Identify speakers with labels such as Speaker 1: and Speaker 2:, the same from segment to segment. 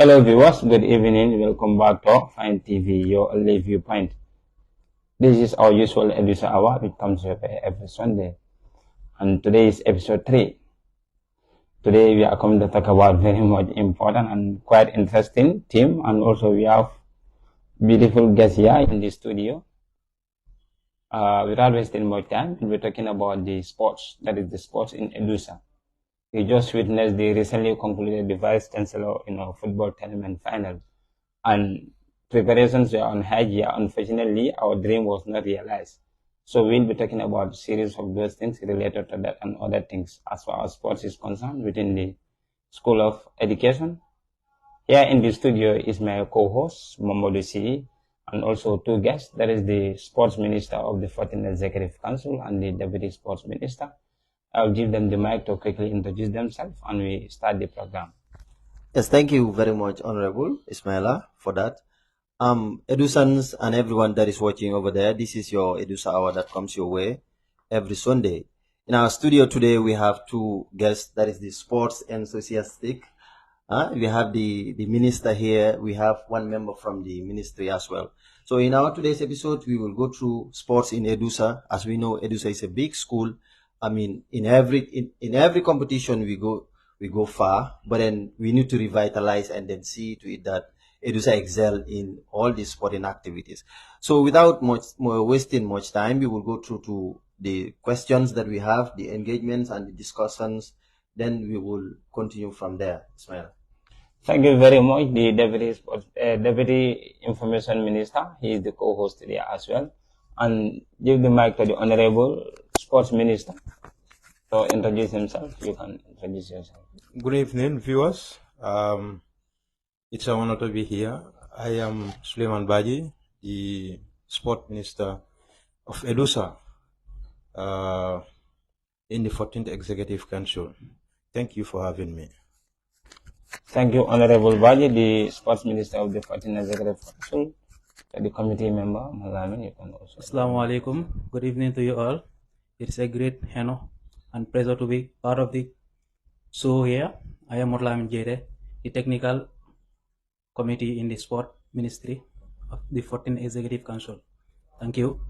Speaker 1: Hello viewers, good evening. Welcome back to Fine TV, your only viewpoint. This is our usual Edusa hour, which comes every Sunday. And today is episode 3. Today we are coming to talk about very much important and quite interesting theme. And also we have beautiful guests here in the studio. Without wasting much time, we're talking about the sports, that is the sports in Edusa. We just witnessed the recently concluded the Vice Chancellor football tournament final, and preparations were on high gear. Unfortunately, our dream was not realized. So we'll be talking about a series of those things related to that and other things as far as sports is concerned within the School of Education. Here in the studio is my co-host, Mamadou C, and also two guests. That is the Sports Minister of the 14th Executive Council and the Deputy Sports Minister. I'll give them the mic to quickly introduce themselves and we start the program.
Speaker 2: Yes, thank you very much, Honorable Ismaila, for that. Edusans and everyone that is watching over there, this is your Edusa Hour that comes your way every Sunday. In our studio today, we have two guests, that is the sports enthusiastic. We have the minister here. We have one member from the ministry as well. So in our today's episode, we will go through sports in Edusa. As we know, Edusa is a big school. I mean, in every competition we go far, but then we need to revitalize and then see to it that Edusa excel in all these sporting activities. So without wasting much time, we will go through to the questions that we have, the engagements and the discussions. Then we will continue from there. Ismail.
Speaker 1: Thank you very much, the Deputy Information Minister. He is the co-host there as well. And give the mic to the Honorable Sports Minister. So introduce himself. You can introduce yourself.
Speaker 3: Good evening, viewers. It's an honor to be here. I am Suleiman Baji, the Sport Minister of Edusa in the 14th Executive Council. Thank you for having me.
Speaker 1: Thank you, Honorable Baji, the Sports Minister of the 14th Executive Council. The committee member, Malamin, you can also.
Speaker 4: Assalamu alaikum. Good evening to you all. It's a great honor and pleasure to be part of the show here. I am Malamin Jere, the technical committee in the sport ministry of the 14th Executive Council. Thank you.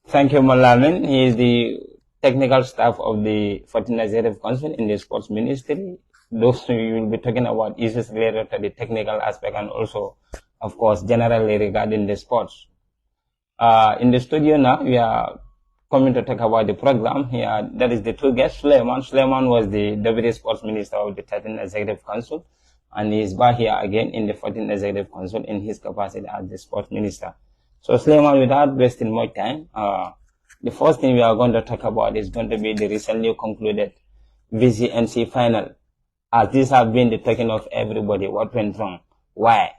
Speaker 1: Thank you, Malamin. He is the technical staff of the 14th Executive Council in the sports ministry. Those we will be talking about issues related to the technical aspect and also, of course, generally regarding the sports. In the studio now, we are coming to talk about the program here. That is the two guests. Suleiman was the Deputy Sports Minister of the 13th Executive Council, and he is back here again in the 14th Executive Council in his capacity as the Sports Minister. So Suleiman, without wasting much time, the first thing we are going to talk about is going to be the recently concluded VCNC final. As this has been the talking of everybody, what went wrong? Why?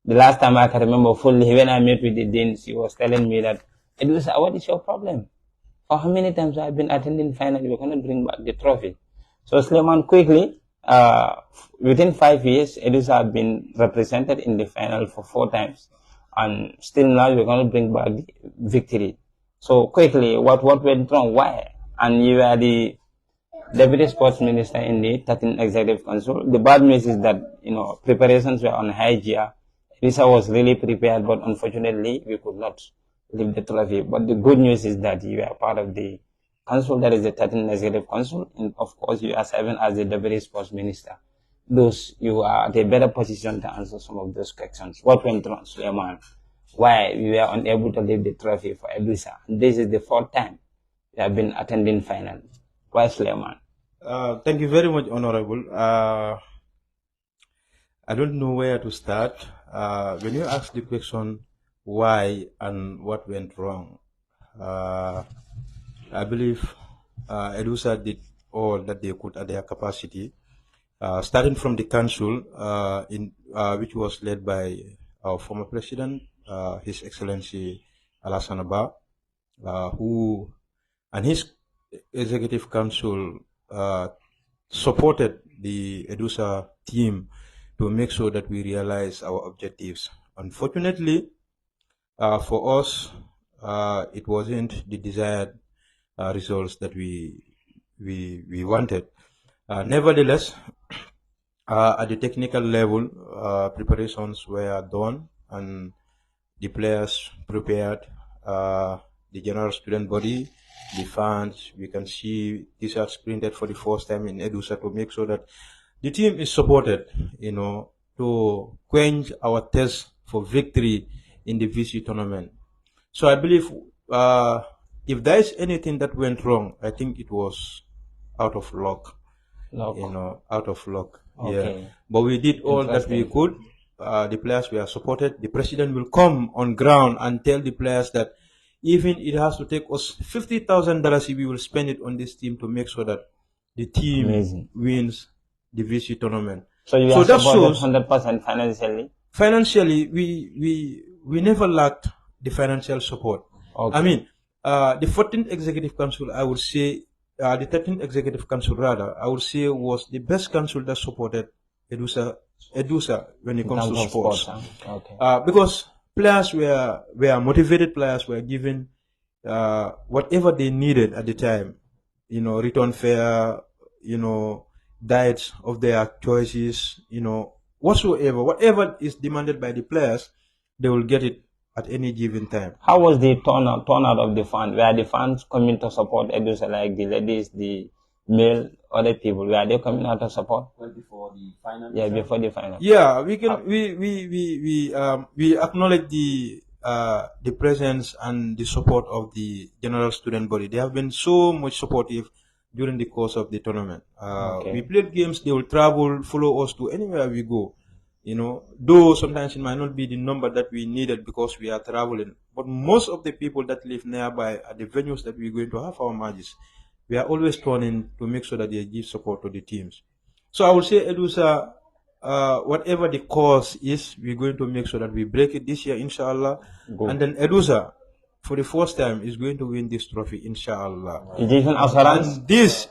Speaker 1: The last time I can remember fully, when I met with the dean, she was telling me that, Edusa, what is your problem? For how many times I've been attending final, we're going to bring back the trophy. So Suleiman, quickly, within 5 years, Edusa have been represented in the final for 4 times. And still now we're going to bring back the victory. So quickly, what went wrong? Why? And you are the Deputy Sports Minister in the 13th Executive Council. The bad news is that, preparations were on high gear. Edusa was really prepared, but unfortunately, we could not lift the trophy. But the good news is that you are part of the council, that is the 13th Executive Council, and of course, you are serving as the Deputy Sports Minister. You are at a better position to answer some of those questions. What went wrong, Suleiman? Why we were unable to lift the trophy for Edusa? This is the 4th time we have been attending final. Why, Suleiman?
Speaker 3: Thank you very much, Honorable. I don't know where to start. When you ask the question, why and what went wrong, I believe Edusa did all that they could at their capacity, starting from the council, which was led by our former president, His Excellency Alassane Ba, who and his executive council supported the Edusa team to make sure that we realize our objectives. Unfortunately, for us, it wasn't the desired results that we wanted. Nevertheless, At the technical level, preparations were done and the players prepared, the general student body, the fans. We can see t-shirts printed for the first time in Edusa to make sure that the team is supported, to quench our thirst for victory in the VC tournament. So I believe if there is anything that went wrong, I think it was out of luck. Out of luck.
Speaker 1: Okay.
Speaker 3: Yeah. But we did all that we could. The players were supported. The president will come on ground and tell the players that even it has to take us $50,000, we will spend it on this team to make sure that the team wins the VC tournament.
Speaker 1: So you are supported 100% financially?
Speaker 3: Financially, we never lacked the financial support. Okay. I mean, the 14th Executive Council, I would say, the 13th Executive Council, rather, I would say was the best council that supported Edusa when it comes to sports. Okay. Because players were motivated, players were given whatever they needed at the time, return fare, diets of their choices, whatever is demanded by the players, they will get it at any given time.
Speaker 1: How was the turnout of the fans? Were the fans coming to support Edusa, like the ladies, the male, other people? Were they coming out to support?
Speaker 2: Well, before the final.
Speaker 1: Yeah, before the final.
Speaker 3: Yeah, we can. We acknowledge the presence and the support of the general student body. They have been so much supportive during the course of the tournament. Okay. We played games. They will travel, follow us to anywhere we go. Though sometimes it might not be the number that we needed because we are traveling, but most of the people that live nearby at the venues that we're going to have our matches, we are always turning to make sure that they give support to the teams. So I would say, Edusa, whatever the cause is, we're going to make sure that we break it this year, inshallah. Good. And then Edusa, for the first time, is going to win this trophy, inshallah. And this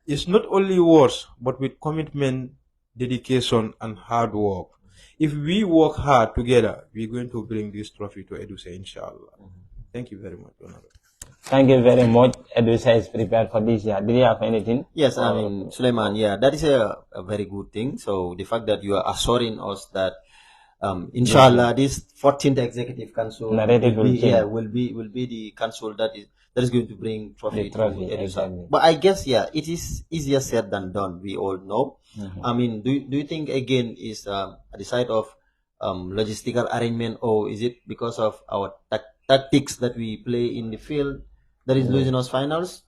Speaker 3: is not only words, but with commitment, dedication, and hard work. If we work hard together, we're going to bring this trophy to Edusa, inshallah. Thank you very much, Honorable.
Speaker 1: Thank you very much. Edusa is prepared for this year. Do you have anything?
Speaker 2: Yes, I mean, Suleiman, yeah, that is a very good thing. So the fact that you are assuring us that, inshallah, this 14th Executive Council will be the council that is going to bring trophy to Edusa. Exactly. But I guess, yeah, it is easier said than done. We all know. I mean, do you think again is at the side of logistical arrangement, or is it because of our tactics that we play in the field that is losing us finals?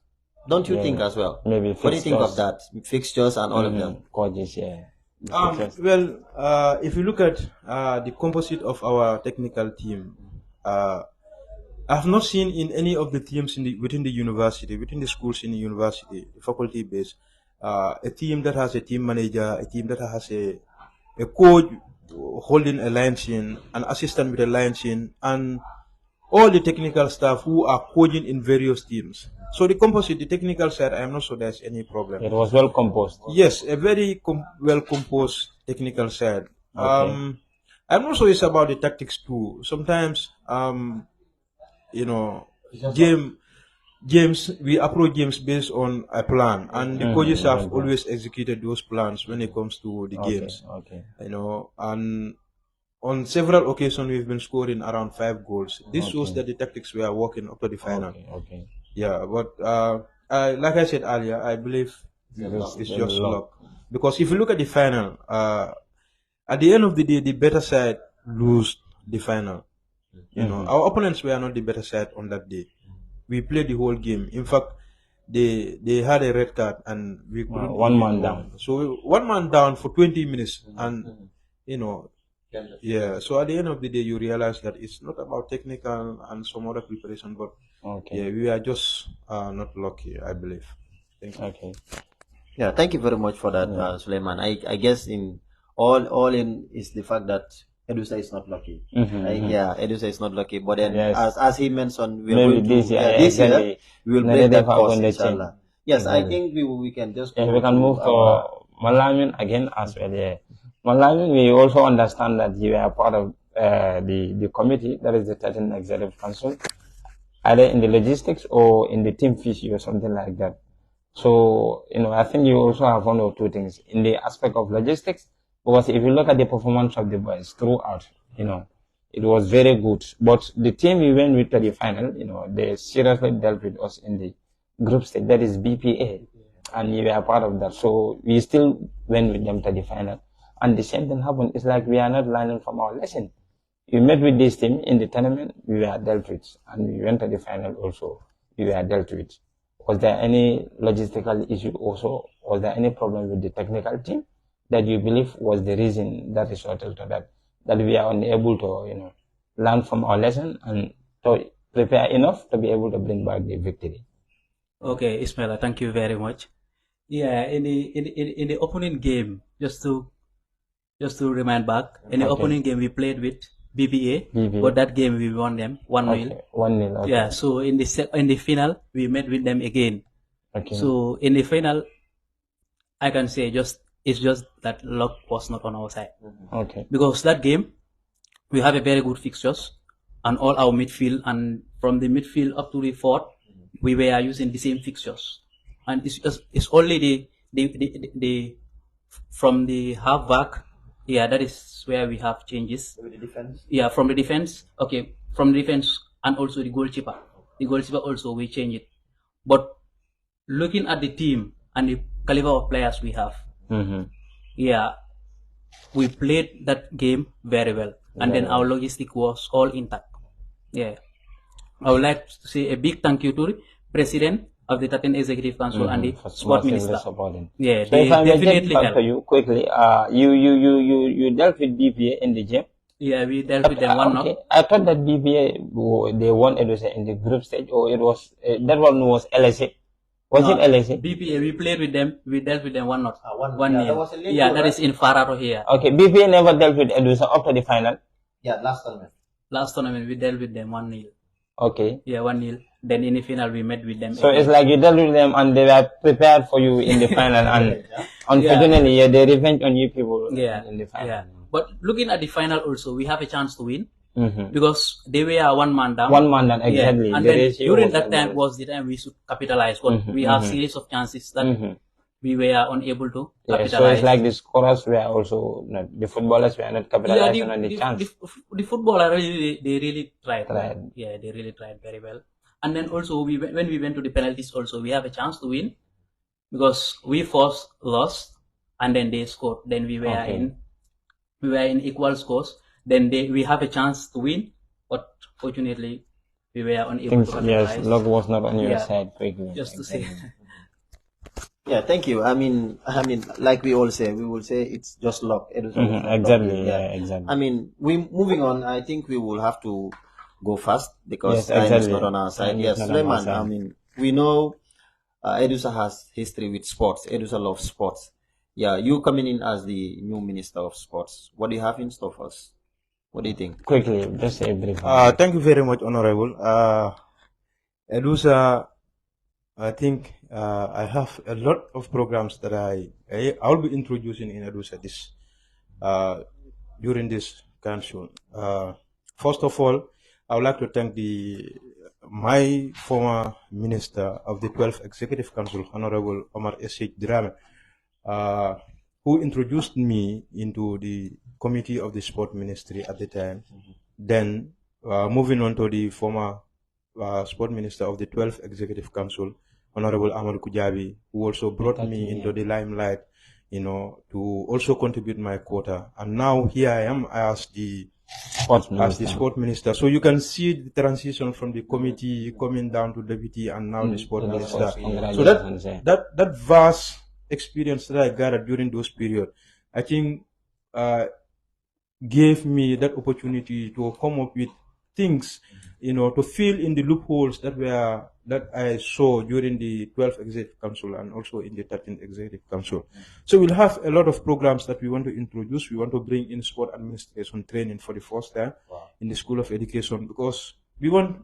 Speaker 2: Don't you think as well?
Speaker 1: Maybe.
Speaker 2: What do you think of that? Fixtures and all of them.
Speaker 1: Coaches, yeah.
Speaker 3: Well, if you look at the composite of our technical team, I've not seen in any of the teams within the university, within the schools in the university, faculty based, a team that has a team manager, a team that has a coach holding a line chain, an assistant with a line chain, and all the technical staff who are coaching in various teams. So the composite, the technical side, I am not sure there's any problem.
Speaker 1: It was well composed.
Speaker 3: Yes, a very well composed technical side. Okay. I'm not sure it's about the tactics too. Sometimes, games, we approach games based on a plan, and the coaches have always executed those plans when it comes to the games. Okay. And on several occasions we've been scoring around 5 goals. This shows that the tactics were working up to the final. Okay. Yeah, but like I said earlier, I believe it's just luck. Because if you look at the final, at the end of the day, the better side lose the final. Our opponents were not the better side on that day. We played the whole game. In fact, they had a red card and we couldn't.
Speaker 1: One man down.
Speaker 3: So 1 man down for 20 minutes, and yeah. So at the end of the day, you realize that it's not about technical and some other preparation, but yeah, we are just not lucky, I believe. Thank you.
Speaker 2: Okay. Yeah, thank you very much for that, Suleiman. I guess in all in is the fact that Edusa is not lucky. Yeah, Edusa is not lucky. But then, as he mentioned, we are going to this year we will break that course, inshallah. Yes, I think we can just.
Speaker 1: We can move to Malawian again as well. Yeah, Malawian. We also understand that you are part of the committee, that is the 13th Executive Council, either in the logistics or in the team physio or something like that. So, I think you also have one or two things in the aspect of logistics, because if you look at the performance of the boys throughout, it was very good. But the team we went with to the final, they seriously dealt with us in the group stage, that is BPA, and we were part of that. So we still went with them to the final. And the same thing happened. It's like we are not learning from our lesson. We met with this team in the tournament, we were dealt with, and we went to the final also, we were dealt with. Was there any logistical issue also? Was there any problem with the technical team that you believe was the reason that resulted to that we are unable to, learn from our lesson and to prepare enough to be able to bring back the victory?
Speaker 4: Okay, Ismaila, thank you very much. Yeah, in the opening game, just to remind back, in the opening game we played with BBA, but that game we won them 1-0.
Speaker 1: Okay, 1-0. Okay.
Speaker 4: Yeah, so in the final we met with them again.
Speaker 1: Okay.
Speaker 4: So in the final, I can say it's just that luck was not on our side.
Speaker 1: Okay.
Speaker 4: Because that game we have a very good fixtures, and all our midfield, and from the midfield up to the fourth, we were using the same fixtures, and it's only the from the half back. Yeah, that is where we have changes.
Speaker 2: With the defense?
Speaker 4: Yeah, from the defense. Okay, from the defense, and also the goalkeeper. The goalkeeper also we change it. But looking at the team and the caliber of players we have, yeah, we played that game very well, and then our logistic was all intact. Yeah, I would like to say a big thank you to the president of the 13 Executive Council and the sport minister. Yeah,
Speaker 1: so
Speaker 4: they
Speaker 1: if I may
Speaker 4: definitely
Speaker 1: get back
Speaker 4: helped.
Speaker 1: to you quickly, you dealt with BPA in the game.
Speaker 4: Yeah, we dealt with them 1-0.
Speaker 1: Okay. I thought that BPA they won Edusa in the group stage, or it was that one was LSA. Was it LSA?
Speaker 4: BPA, we played with them. We dealt with them 1-0.
Speaker 2: 1-0. Yeah, that was a late goal,
Speaker 4: that is in Fararo here.
Speaker 1: Okay, BPA never dealt with Edusa up to the final.
Speaker 2: Yeah, last tournament.
Speaker 4: Last tournament we dealt with them 1-0.
Speaker 1: Okay.
Speaker 4: Yeah, 1-0. Then in the final we met with them.
Speaker 1: So
Speaker 4: again.
Speaker 1: it's like you dealt with them and they were prepared for you in the final, and unfortunately, they revenge on you people in the final.
Speaker 4: Yeah. But looking at the final also, we have a chance to win because they were one man down.
Speaker 1: One man down, exactly.
Speaker 4: Yeah. And then during that time was the time we should capitalize. But we have series of chances that we were unable to capitalize.
Speaker 1: So it's like the scorers were also not, the footballers were not capitalizing on the chance.
Speaker 4: The footballer they really tried. Yeah, they really tried very well. And then also when we went to the penalties also, we have a chance to win because we first lost and then they scored. Then we were in equal scores. Then we have a chance to win, but fortunately we were unable to capitalize.
Speaker 1: Yes, luck was not on your side quickly.
Speaker 4: Just to say.
Speaker 2: Yeah, thank you. I mean, like we all say, we will say it's just luck.
Speaker 1: Exactly. Yeah, exactly.
Speaker 2: I mean, moving on. I think we will have to go fast because time is not on our side. Yes, Suleiman. I mean, we know Edusa has history with sports. Edusa loves sports. Yeah, you coming in as the new Minister of Sports. What do you have in store for us? What do you think?
Speaker 1: Quickly, just say briefly.
Speaker 3: Thank you very much, Honorable. Edusa, I think I have a lot of programs that I'll be introducing in Edusa during this council. First of all, I would like to thank my former Minister of the 12th Executive Council, Honorable Omar S.H. Drame, who introduced me into the committee of the Sport Ministry at the time. Then, moving on to the former Sport Minister of the 12th Executive Council, Honorable Ahmad Kujabi, who also brought me into the limelight, to also contribute my quota. And now here I am as the sport minister. So you can see the transition from the committee coming down to deputy and now the sport minister. So that vast experience that I gathered during those periods, I think gave me that opportunity to come up with things, to fill in the loopholes that I saw during the 12th Executive Council and also in the 13th Executive Council. So we'll have a lot of programs that we want to introduce. We want to bring in sport administration training for the first time in the School of Education, because we want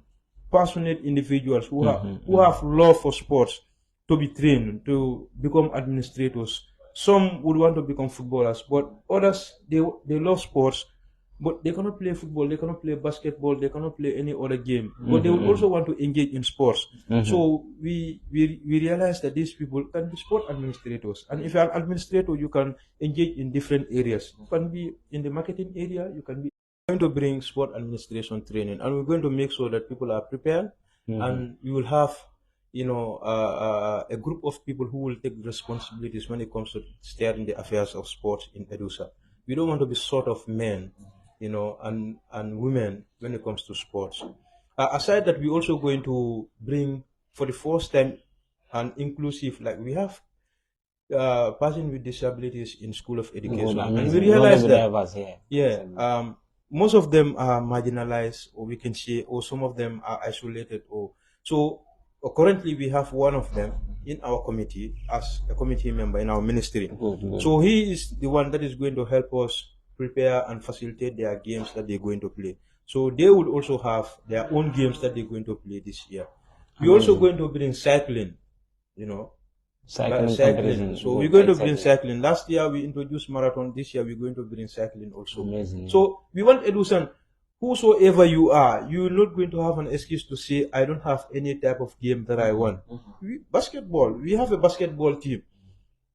Speaker 3: passionate individuals who have love for sports to be trained to become administrators. Some would want to become footballers, but others, they love sports but they cannot play football, they cannot play basketball, they cannot play any other game. But they will also want to engage in sports. So we realize that these people can be sport administrators. And if you are an administrator, you can engage in different areas. You can be in the marketing area, you can be going to bring sport administration training, and we're going to make sure that people are prepared, and we will have a group of people who will take responsibilities when it comes to steering the affairs of sports in Edusa. We don't want to be sort of men, and women when it comes to sports. Aside that, we're also going to bring for the first time an inclusive, like we have person with disabilities in School of Education, and we realize that most of them are marginalized, or we can say, or some of them are isolated, or so. Currently, we have one of them in our committee as a committee member in our ministry. So he is the one that is going to help us prepare and facilitate their games that they're going to play. So they will also have their own games that they're going to play this year. We're also going to bring cycling, cycling. So we're going to bring cycling. Last year we introduced marathon. This year we're going to bring cycling also. Amazing. So we want Edusan, whosoever you are, you're not going to have an excuse to say, I don't have any type of game that I want. Basketball, we have a basketball team.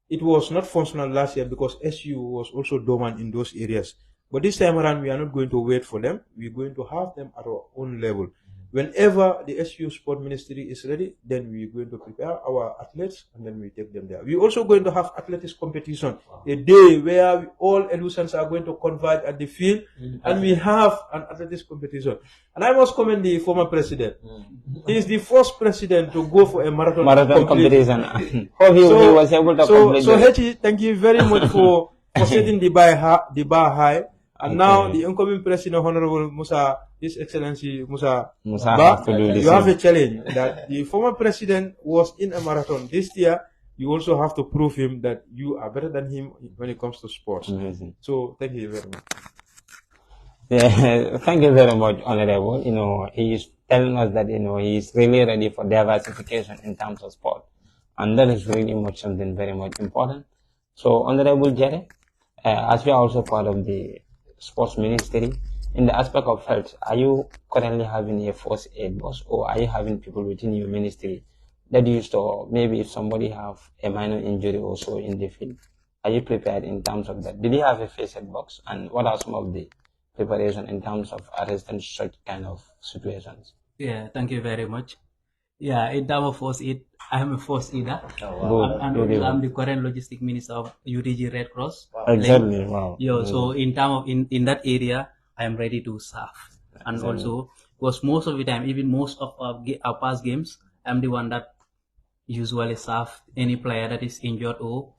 Speaker 3: It was not functional last year because SU was also dormant in those areas. But this time around, we are not going to wait for them. We're going to have them at our own level. Whenever the SU Sport Ministry is ready, then we're going to prepare our athletes and then we take them there. We're also going to have athletics competition, a day where all Edusans are going to converge at the field, and we have an athletics competition. And I must commend the former president. He is the first president to go for a marathon competition.
Speaker 1: He was able to complete.
Speaker 3: So Hechi, thank you very much for setting the bar high. And now the incoming president, Honorable Musa, His Excellency Musa Ba, you have a challenge that the former president was in a marathon. This year, you also have to prove him that you are better than him when it comes to sports.
Speaker 1: Amazing.
Speaker 3: So thank you very much.
Speaker 1: Yeah, thank you very much, Honorable. He is telling us that, he is really ready for diversification in terms of sport. And that is really much something very much important. So, Honorable Jere, as we are also part of the sports ministry, in the aspect of health, are you currently having a first aid box, or are you having people within your ministry that you store? Maybe if somebody have a minor injury also in the field, are you prepared in terms of that? Did you have a first aid box, and what are some of the preparation in terms of arresting such kind of situations?
Speaker 4: Yeah, thank you very much. Yeah, in terms of first aid, I am a first aider. And I'm the current logistic minister of UDG Red Cross.
Speaker 1: Exactly. Wow.
Speaker 4: Yeah, so in terms of in that area, I am ready to serve. And also, because most of the time, even most of our past games, I'm the one that usually serve any player that is injured or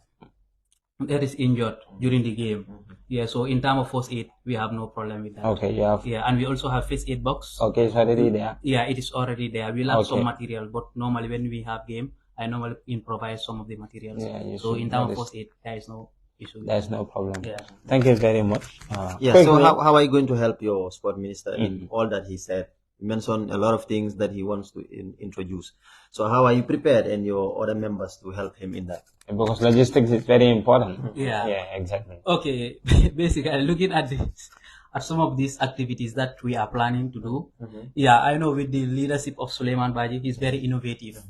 Speaker 4: that is injured during the game. Yeah, so in terms of first aid, we have no problem with that.
Speaker 1: Okay, you have.
Speaker 4: Yeah, and we also have first aid box.
Speaker 1: Okay, it's already there.
Speaker 4: Yeah, it is already there. We'll have some material, but normally when we have game, I normally improvise some of the materials.
Speaker 1: Yeah,
Speaker 4: so in terms of first aid, there is no issue.
Speaker 1: There's no problem.
Speaker 4: Yeah.
Speaker 1: Thank you very much.
Speaker 2: So how are you going to help your sport minister in all that he said? You mentioned a lot of things that he wants to introduce. So how are you prepared and your other members to help him in that?
Speaker 1: Because logistics is very important.
Speaker 4: Yeah.
Speaker 1: Yeah, exactly.
Speaker 4: Okay, basically looking at this, at some of these activities that we are planning to do. Yeah, I know with the leadership of Suleiman Baji, he's very innovative,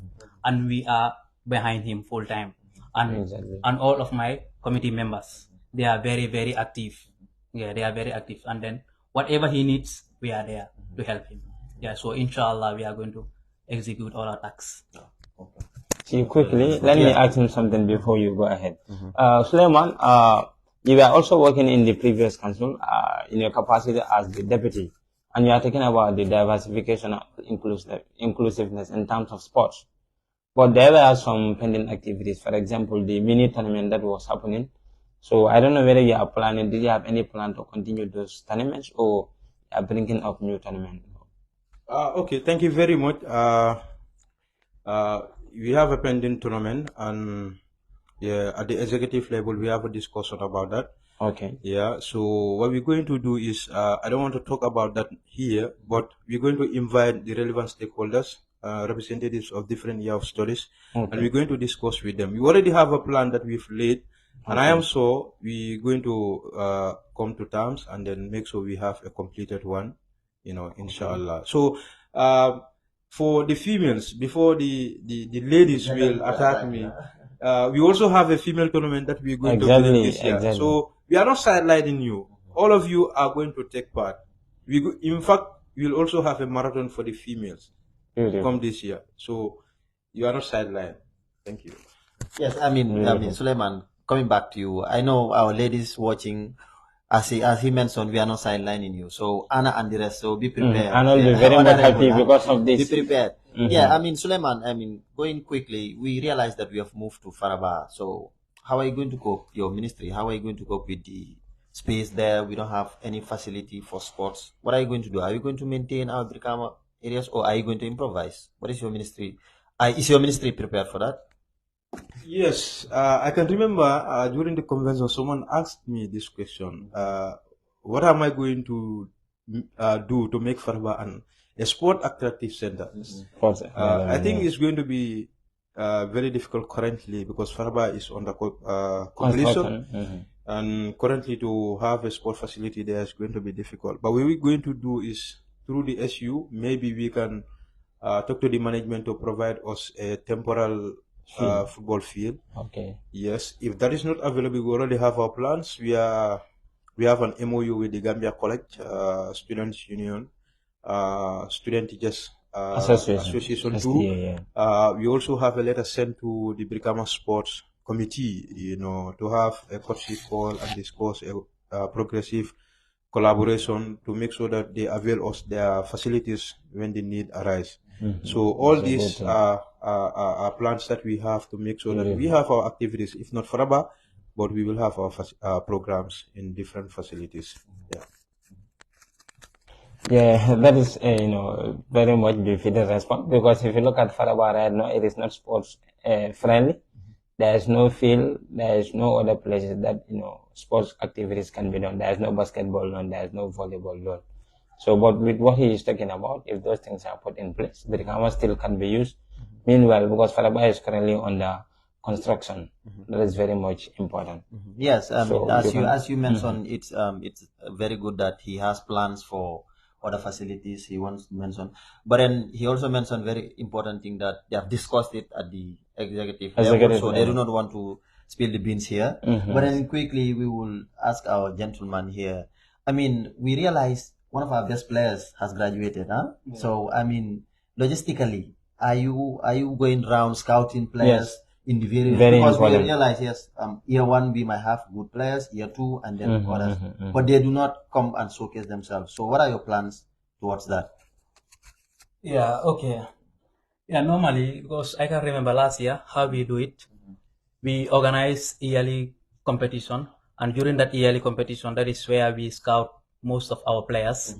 Speaker 4: and we are behind him full time. And and all of my committee members, they are very, very active. Yeah, they are very active. And then whatever he needs, we are there to help him. Yeah, so inshallah, we are going to execute all our tasks.
Speaker 1: See, quickly, let me ask him something before you go ahead. Suleiman, you were also working in the previous council in your capacity as the deputy, and you are talking about the diversification of inclusiveness in terms of sports. But there were some pending activities, for example, the mini tournament that was happening. So I don't know whether you are planning, did you have any plan to continue those tournaments, or you are bringing up new tournaments?
Speaker 3: Okay, thank you very much. We have a pending tournament, and at the executive level, we have a discussion about that.
Speaker 1: Okay.
Speaker 3: Yeah, so what we're going to do is, I don't want to talk about that here, but we're going to invite the relevant stakeholders, representatives of different year of studies, and we're going to discuss with them. We already have a plan that we've laid, And I am sure we're going to come to terms and then make sure we have a completed one, inshallah. So, for the females, before the ladies will attack me, we also have a female tournament that we're going to do this year.
Speaker 1: Exactly.
Speaker 3: So we are not sidelining you. All of you are going to take part. In fact, we'll also have a marathon for the females come this year. So you are not sidelined. Thank you.
Speaker 2: Yes, I mean, Suleiman, coming back to you, I know our ladies watching, as he mentioned, we are not sidelining you. So Anna and the rest, so be prepared.
Speaker 1: Anna will be very much happy because of this.
Speaker 2: Be prepared. Yeah, I mean, Suleiman, going quickly, we realize that we have moved to Faraba. So how are you going to cope, your ministry? How are you going to cope with the space there? We don't have any facility for sports. What are you going to do? Are you going to maintain our Brikama areas, or are you going to improvise? What is your ministry? Is your ministry prepared for that?
Speaker 3: Yes, I can remember during the convention, someone asked me this question: what am I going to do to make Faraba a sport attractive center? I think it's going to be very difficult currently because Faraba is under completion, and currently to have a sport facility there is going to be difficult. But what we're going to do is through the SU, maybe we can talk to the management to provide us a temporal football field.
Speaker 1: Okay.
Speaker 3: Yes, if that is not available, we already have our plans. We have an MOU with the Gambia College Students Union, Student Teachers Association too. We also have a letter sent to the Brikama Sports Committee, to have a courtship call and discuss a progressive collaboration to make sure that they avail us their facilities when the need arise. So all these are plans that we have to make sure that we have our activities, if not Faraba, but we will have our programs in different facilities.
Speaker 1: Yeah, that is very much befitting response, because if you look at Faraba right now, it is not sports friendly. There is no field, there is no other places that sports activities can be done. There is no basketball done, there is no volleyball done. So, but with what he is talking about, if those things are put in place, the Brikama still can be used. Meanwhile, because Faraba is currently under construction, that is very much important.
Speaker 2: Yes, as you mentioned, it's very good that he has plans for other facilities he wants to mention. But then he also mentioned very important thing that they have discussed it at the executive level, so they do not want to spill the beans here. But then quickly we will ask our gentleman here. I mean, we realize one of our best players has graduated, huh? Yeah. So I mean, logistically, are you going around scouting players? Yes. In the various, because important. We realize, yes, year one we might have good players, year two, and then others, but they do not come and showcase themselves. So what are your plans towards that?
Speaker 4: Yeah, okay. Yeah, normally, because I can remember last year how we do it. We organize yearly competition, and during that yearly competition, that is where we scout most of our players.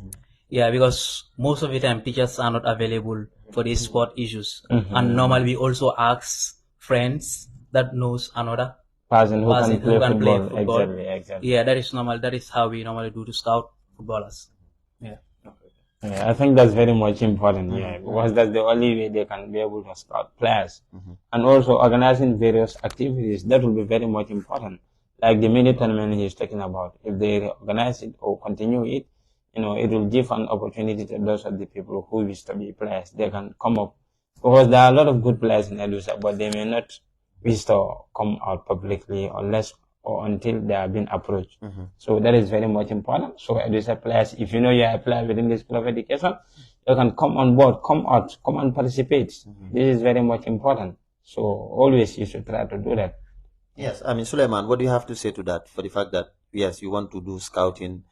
Speaker 4: Yeah, because most of the time teachers are not available for these sport issues, and normally we also ask friends that knows another
Speaker 1: person who can play football.
Speaker 4: Exactly. Yeah, that is normal. That is how we normally do to scout footballers. Yeah.
Speaker 1: Yeah, I think that's very much important. Yeah, because that's the only way they can be able to scout players, and also organizing various activities. That will be very much important. Like the mini tournament he's talking about. If they organize it or continue it, it will give an opportunity to those of the people who wish to be players. They can come up. Because there are a lot of good players in Edusa, but they may not wish to come out publicly unless or until they have been approached. So that is very much important. So Edusa players, if you know you are a player within this club education, you can come on board, come out, come and participate. This is very much important. So always you should try to do that.
Speaker 2: Yes, I mean, Suleiman, what do you have to say to that, for the fact that, yes, you want to do scouting,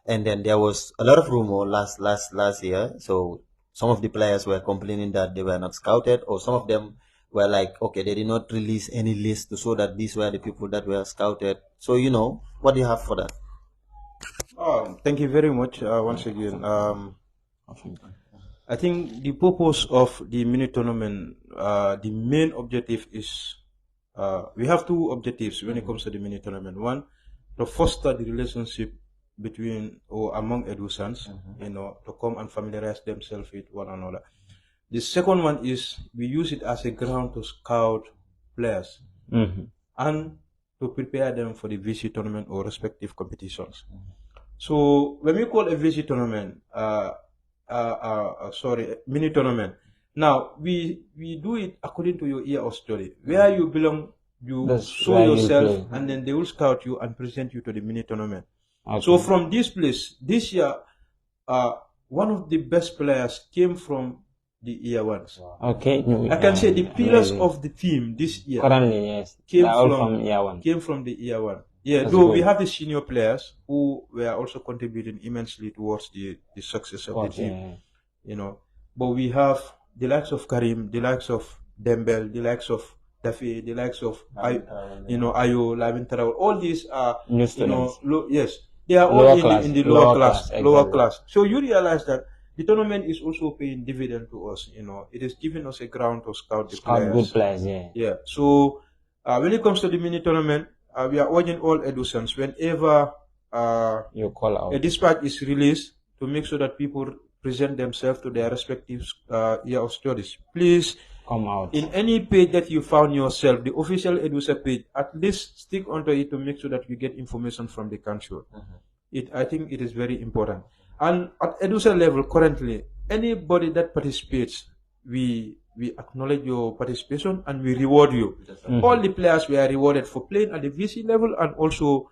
Speaker 2: and then there was a lot of rumor last year, so some of the players were complaining that they were not scouted, or some of them were like, okay, they did not release any list to show that these were the people that were scouted. So, what do you have for that?
Speaker 3: Thank you very much once again. I think the purpose of the mini tournament, the main objective is, we have two objectives when it comes to the mini tournament. One, to foster the relationship between or among Edusans, to come and familiarize themselves with one another. The second one is we use it as a ground to scout players and to prepare them for the VC tournament or respective competitions. So when we call a VC tournament, mini tournament. Now we do it according to your year of study. Where you belong, you show yourself, and then they will scout you and present you to the mini tournament. Okay. So from this place, this year, one of the best players came from the year ones. Okay. I can say the pillars of the team this year
Speaker 1: currently, yes, came from year one.
Speaker 3: Came from the year one. Yeah, though we have the senior players who were also contributing immensely towards the success of the team. You know, but we have the likes of Karim, the likes of Dembele, the likes of Daffy, the likes of Ayo, Lavin Tarawal. All these are
Speaker 1: new students.
Speaker 3: Yes, they are all in the lower class. So you realize that the tournament is also paying dividend to us. You know, it is giving us a ground to scout the players.
Speaker 1: Good players, yeah.
Speaker 3: Yeah. So when it comes to the mini tournament, we are urging all Edusans whenever
Speaker 1: you call out
Speaker 3: a dispatch is released to make sure that people present themselves to their respective year of studies. Please
Speaker 1: come out.
Speaker 3: In any page that you found yourself, the official Edusa page, at least stick onto it to make sure that you get information from the council. I think it is very important. And at Edusa level currently, anybody that participates, we acknowledge your participation and we reward you. All the players were rewarded for playing at the VC level and also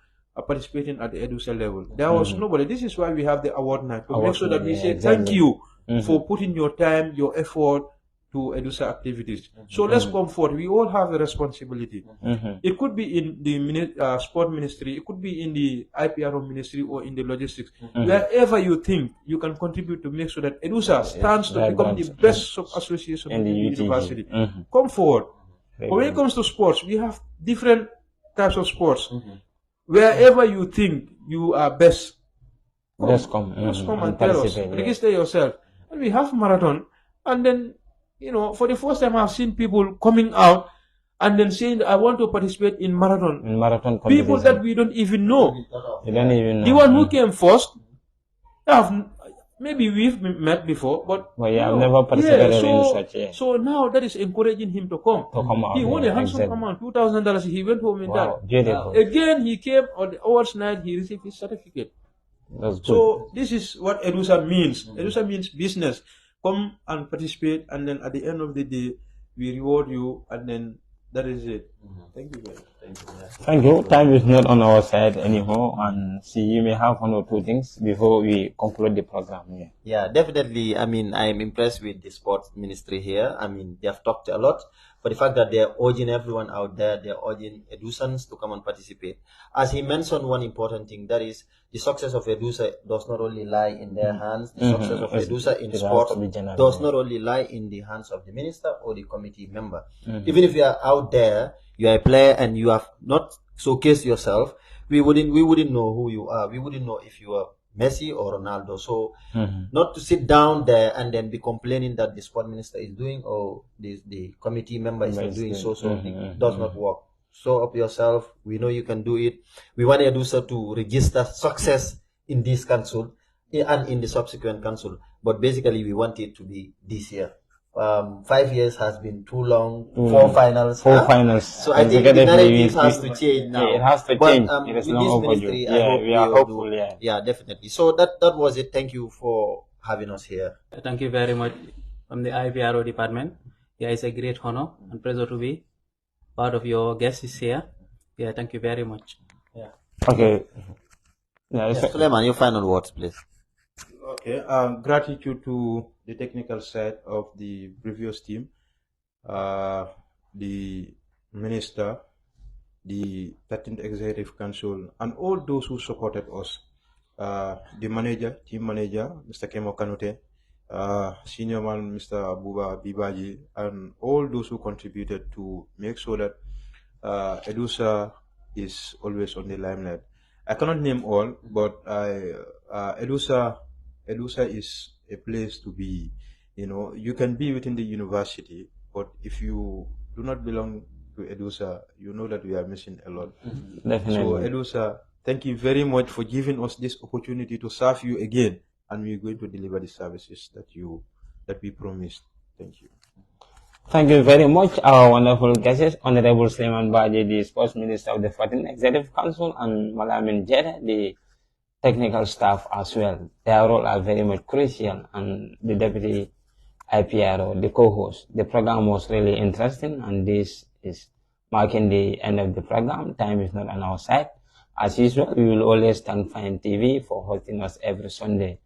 Speaker 3: participating at the Edusa level. There was nobody. This is why we have the award night, to make sure that we say thank you for putting your time, your effort to Edusa activities. So let's come forward. We all have a responsibility. It could be in the sport ministry, it could be in the IPRO ministry or in the logistics. Wherever you think you can contribute to make sure that Edusa stands to become the best sub-association in the university. Come forward. But when it comes to sports, we have different types of sports. Wherever you think you are best, come and tell us. Register yourself. And we have marathon, and then for the first time I've seen people coming out and then saying I want to participate in marathon. People that we don't even know.
Speaker 1: You don't even know.
Speaker 3: The one who came first, maybe we've met before, but
Speaker 1: I've never participated in such.
Speaker 3: So now that is encouraging him to come.
Speaker 1: Out.
Speaker 3: He won a handsome amount, $2,000. He went home with that.
Speaker 1: Beautiful.
Speaker 3: Again, he came on the awards night. He received his certificate.
Speaker 1: That's good.
Speaker 3: So this is what Edusa means. Edusa means business. Come and participate, and then at the end of the day, we reward you, and then that is it. Thank you, guys.
Speaker 1: Thank you. Time is not on our side anymore, and you may have one or two things before we conclude the program.
Speaker 2: Yeah, definitely. I mean, I am impressed with the sports ministry here. I mean, they have talked a lot, but the fact that they are urging everyone out there, they are urging Edusans to come and participate. As he mentioned, one important thing, that is the success of Edusa does not only lie in their hands. The success of Edusa in sports does not only lie in the hands of the minister or the committee member. Even if you are out there, you are a player and you have not showcased yourself, we wouldn't know who you are. We wouldn't know if you are Messi or Ronaldo. So not to sit down there and then be complaining that the sport minister is doing or the committee member is not doing does not work. Show up yourself. We know you can do it. We want Edusa to register success in this council and in the subsequent council. But basically, we want it to be this year. 5 years has been too long. 4 finals.
Speaker 1: 4 finals.
Speaker 2: So I think the narrative has to change now.
Speaker 1: Yeah, it has to change. It is long overdue.
Speaker 2: We are hopeful. Yeah, definitely. So that was it. Thank you for having us here.
Speaker 4: Thank you very much from the IPRO department. Yeah, it's a great honor and pleasure to be part of your guests here. Yeah, thank you very much. Yeah.
Speaker 1: Okay.
Speaker 2: Suleiman, your final words, please.
Speaker 3: Okay. Gratitude to the technical side of the previous team, the minister, the 13th Executive Council, and all those who supported us. The manager, team manager, Mr. Kemo Kanute, senior man, Mr. Abuba Bibaji, and all those who contributed to make sure that Edusa is always on the limelight. I cannot name all, but Edusa is a place to be. You can be within the university, but if you do not belong to Edusa, you know that we are missing a lot.
Speaker 1: Definitely.
Speaker 3: So Edusa, thank you very much for giving us this opportunity to serve you again, and we're going to deliver the services that we promised. Thank you.
Speaker 1: Thank you very much, our wonderful guests, Honorable Suleiman Baji, the Sports Minister of the 14th Executive Council, and Malamin Jere, the technical staff as well. Their role are very much crucial, and the Deputy IPRO, the co-host. The program was really interesting, and this is marking the end of the program. Time is not on our side. As usual, we will always thank Fine TV for hosting us every Sunday.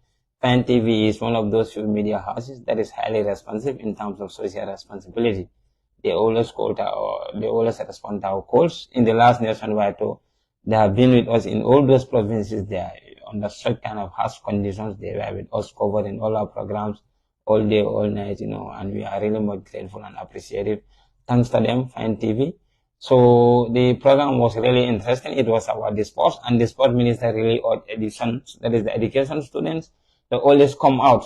Speaker 1: Fine TV is one of those few media houses that is highly responsive in terms of social responsibility. They always respond to our calls. In the last nationwide tour, they have been with us in all those provinces. They are under such kind of harsh conditions. They were with us covering all our programs all day, all night, and we are really much grateful and appreciative. Thanks to them, Fine TV. So the program was really interesting. It was about the sports, and the sport minister really urged that is the education students, they always come out.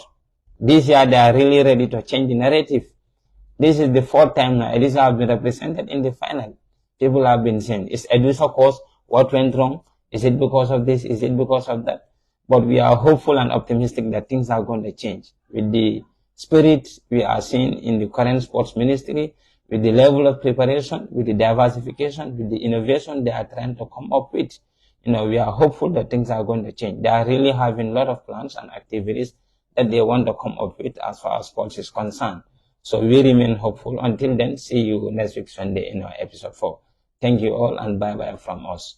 Speaker 1: This year they are really ready to change the narrative. This is the 4th time now Edusa have been represented in the final. People have been saying, is Edusa cause? What went wrong? Is it because of this? Is it because of that? But we are hopeful and optimistic that things are going to change. With the spirit we are seeing in the current sports ministry, with the level of preparation, with the diversification, with the innovation they are trying to come up with, we are hopeful that things are going to change. They are really having a lot of plans and activities that they want to come up with as far as sports is concerned. So we remain hopeful. Until then, see you next week Sunday in our episode 4. Thank you all, and bye-bye from us.